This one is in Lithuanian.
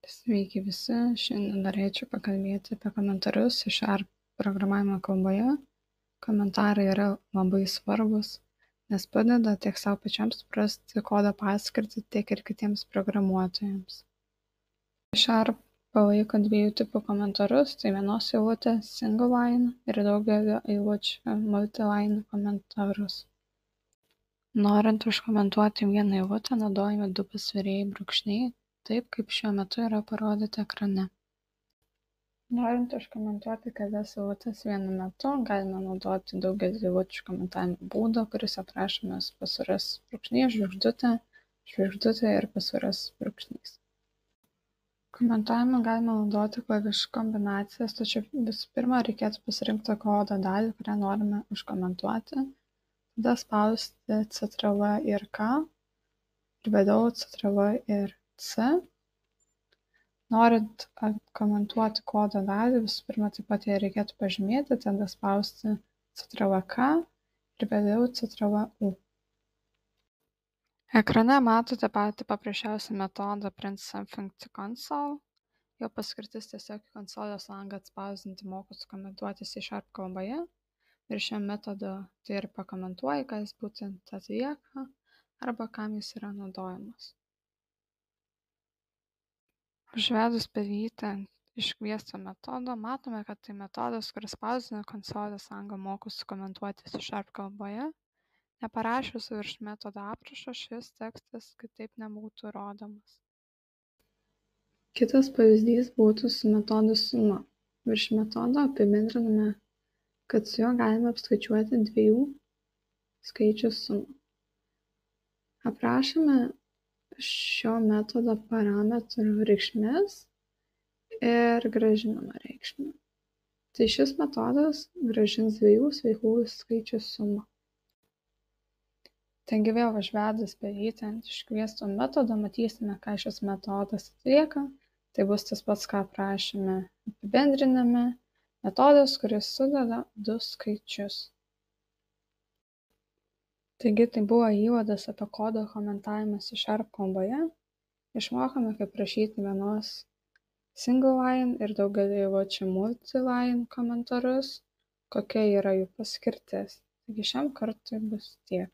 Sveiki visi, šiandien norėčiau pakalbėti apie komentarus iš R programavimo kalboje. Komentarai yra labai svarbus, nes padeda tiek savo pačiam suprasti kodo paskirtį, tiek ir kitiems programuotojams. R palaiko dviejų tipų komentarus, tai vienos eilutės single line ir daugelio eilučių multi-line komentarus. Norint užkomentuoti vieną eilutę, naudojami du pasvirieji brūkšniai, taip kaip šiuo metu yra parodyti ekrane. Norint užkomentuoti kelias eilutes vienu metu, galime naudoti daugelį eilučių komentavimo būdų, kuris aprašomas pasviras brūkšnys, žvaigždutė ir pasviras brūkšnys. Komentavimui galime naudoti klavišų kombinacijas, tačiau visų pirma reikėtų pasirinkti kodo dalį, kurią norime užkomentuoti, tada spausti Ctrl ir K ir vėliau Ctrl ir C. Norint komentuoti kodo dalį, visų pirma taip pat ją reikėtų pažymėti, tada spausti Ctrl+K ir vėliau Ctrl+U. Ekrane matote patį paprasčiausią metodą print something to console. Jo paskirtis tiesiog į konsolės langą atspausdinti mokus komentuoti C# kalboje. Ir šiam metodu tai ir pakomentuoja, ką jis būtent atlieka arba kam jis yra naudojamas. Užvedus pelytę ant iškviesto metodo, matome, kad tai metodas, kuris spausdina konsolės langą mokus komentuoti C# kalboje. Neparašius virš metodo aprašo, šis tekstas kitaip nebūtų rodomas. Kitas pavyzdys būtų su metodu suma. Virš metodo apibendriname, kad su juo galime apskaičiuoti dviejų skaičių sumą. Aprašome šio metodo parametrų reikšmes ir grąžinamą reikšmę. Tai šis metodas grąžins dviejų sveikųjų skaičių sumą. Taigi vėl užvedus pelytę ant iškviesto metodo matysime, ką šis metodas atlieka. Tai bus tas pats, ką aprašėme apibendriname. Metodas, kuris sudeda du skaičius. Taigi tai buvo įvadas apie kodo komentavimą C# kalboje. Išmokome, kaip rašyti vienos single line ir daugelį eilučių multi-line komentarus, kokia yra jų paskirtis. Taigi šiam kartui bus tiek.